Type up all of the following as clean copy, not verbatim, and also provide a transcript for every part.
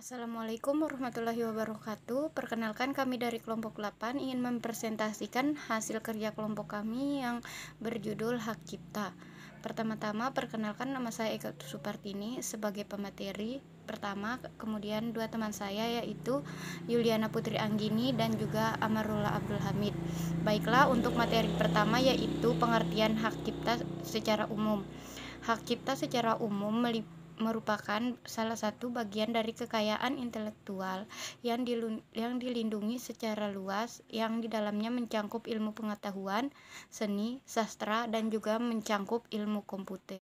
Assalamualaikum warahmatullahi wabarakatuh. Perkenalkan, kami dari kelompok 8 ingin mempresentasikan hasil kerja kelompok kami yang berjudul Hak Cipta. Pertama-tama, perkenalkan, nama saya Eka Supartini sebagai pemateri pertama, kemudian dua teman saya yaitu Yuliana Putri Anggini dan juga Amarullah Abdul Hamid. Baiklah, untuk materi pertama yaitu pengertian hak cipta secara umum. Hak cipta secara umum merupakan salah satu bagian dari kekayaan intelektual yang dilindungi secara luas, yang di dalamnya mencangkup ilmu pengetahuan, seni, sastra, dan juga mencangkup ilmu komputer.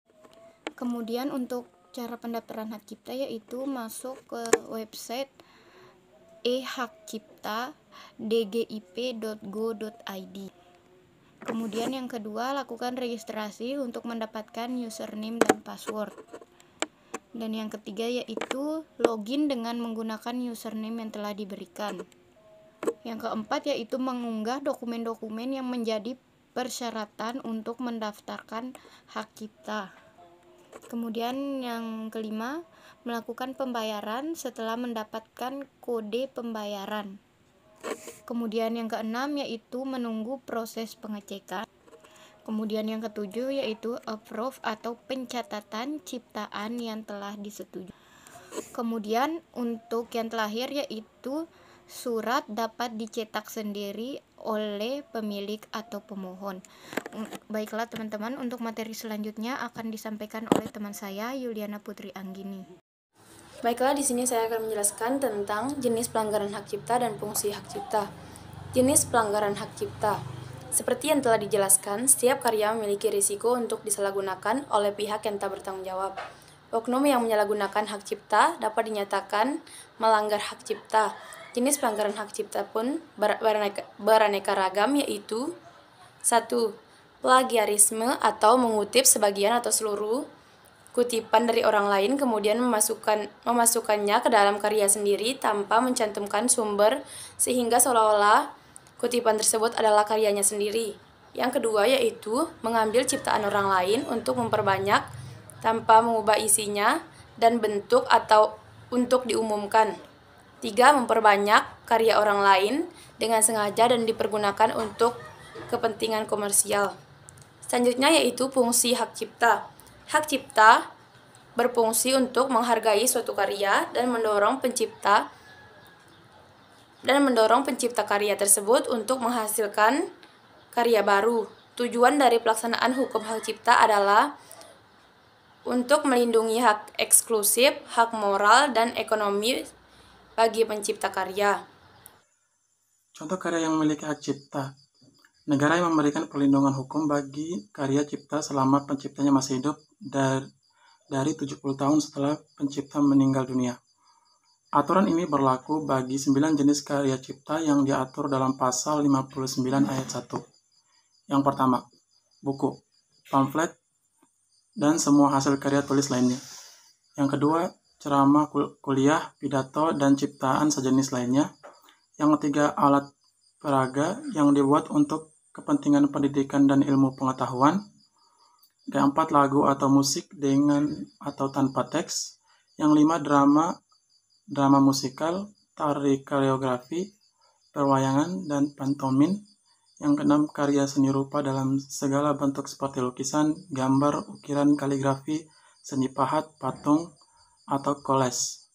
Kemudian untuk cara pendaftaran hak cipta yaitu masuk ke website ehakcipta.dgip.go.id. Kemudian yang kedua, lakukan registrasi untuk mendapatkan username dan password. Dan yang ketiga yaitu login dengan menggunakan username yang telah diberikan. Yang keempat yaitu mengunggah dokumen-dokumen yang menjadi persyaratan untuk mendaftarkan hak cipta. Kemudian yang kelima, melakukan pembayaran setelah mendapatkan kode pembayaran. Kemudian yang keenam yaitu menunggu proses pengecekan. Kemudian yang ketujuh yaitu approve atau pencatatan ciptaan yang telah disetujui. Kemudian untuk yang terakhir yaitu surat dapat dicetak sendiri oleh pemilik atau pemohon. Baiklah teman-teman, untuk materi selanjutnya akan disampaikan oleh teman saya Yuliana Putri Anggini. Baiklah, di sini saya akan menjelaskan tentang jenis pelanggaran hak cipta dan fungsi hak cipta. Jenis pelanggaran hak cipta. Seperti yang telah dijelaskan, setiap karya memiliki risiko untuk disalahgunakan oleh pihak yang tak bertanggung jawab. Oknum yang menyalahgunakan hak cipta dapat dinyatakan melanggar hak cipta. Jenis pelanggaran hak cipta pun beraneka ragam, yaitu 1. Plagiarisme atau mengutip sebagian atau seluruh kutipan dari orang lain kemudian memasukkannya ke dalam karya sendiri tanpa mencantumkan sumber sehingga seolah-olah kutipan tersebut adalah karyanya sendiri. Yang kedua yaitu mengambil ciptaan orang lain untuk memperbanyak tanpa mengubah isinya dan bentuk atau untuk diumumkan. 3. Memperbanyak karya orang lain dengan sengaja dan dipergunakan untuk kepentingan komersial. Selanjutnya yaitu fungsi hak cipta. Hak cipta berfungsi untuk menghargai suatu karya dan mendorong pencipta karya tersebut untuk menghasilkan karya baru. Tujuan dari pelaksanaan hukum hak cipta adalah untuk melindungi hak eksklusif, hak moral, dan ekonomi bagi pencipta karya. Contoh karya yang memiliki hak cipta. Negara yang memberikan perlindungan hukum bagi karya cipta selama penciptanya masih hidup dari 70 tahun setelah pencipta meninggal dunia. Aturan ini berlaku bagi 9 jenis karya cipta yang diatur dalam pasal 59 ayat 1. Yang pertama, buku, pamflet, dan semua hasil karya tulis lainnya. Yang kedua, ceramah, kuliah, pidato, dan ciptaan sejenis lainnya. Yang ketiga, alat peraga yang dibuat untuk kepentingan pendidikan dan ilmu pengetahuan. Keempat, lagu atau musik dengan atau tanpa teks. Yang lima, drama musikal, tari koreografi, perwayangan, dan pantomin. Yang keenam, karya seni rupa dalam segala bentuk seperti lukisan, gambar, ukiran, kaligrafi, seni pahat, patung, atau koles.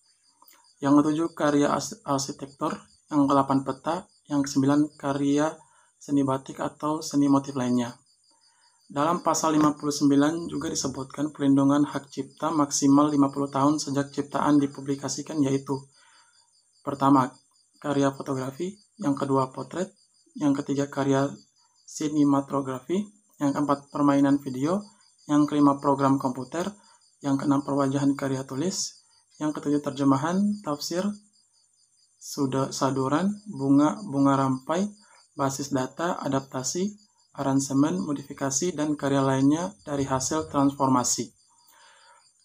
Yang ketujuh, karya arsitektur. Yang ke-8, peta. Yang ke-9, karya seni batik atau seni motif lainnya. Dalam pasal 59 juga disebutkan perlindungan hak cipta maksimal 50 tahun sejak ciptaan dipublikasikan, yaitu pertama, karya fotografi, yang kedua, potret, yang ketiga, karya sinematografi, yang keempat, permainan video, yang kelima, program komputer, yang keenam, perwajahan karya tulis, yang ketujuh, terjemahan, tafsir, saduran, bunga rampai, basis data, adaptasi, aransemen, modifikasi, dan karya lainnya dari hasil transformasi.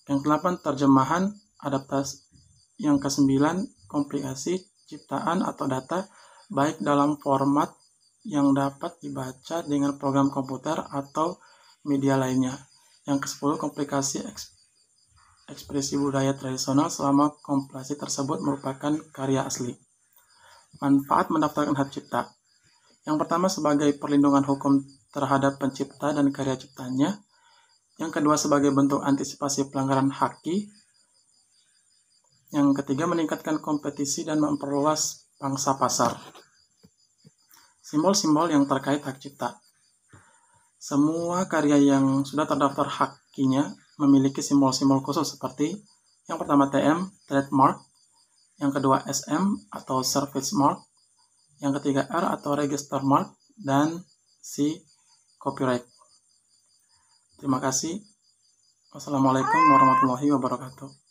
Yang ke-8, terjemahan, adaptasi. Yang ke-9, komplikasi, ciptaan atau data, baik dalam format yang dapat dibaca dengan program komputer atau media lainnya. Yang ke-10, komplikasi ekspresi budaya tradisional selama kompilasi tersebut merupakan karya asli. Manfaat mendaftarkan hak cipta. Yang pertama sebagai perlindungan hukum terhadap pencipta dan karya ciptanya. Yang kedua sebagai bentuk antisipasi pelanggaran haki. Yang ketiga meningkatkan kompetisi dan memperluas pangsa pasar. Simbol-simbol yang terkait hak cipta. Semua karya yang sudah terdaftar hakinya memiliki simbol-simbol khusus seperti yang pertama TM, trademark, yang kedua SM atau service mark, yang ketiga R atau register mark, dan C copyright. Terima kasih. Wassalamualaikum warahmatullahi wabarakatuh.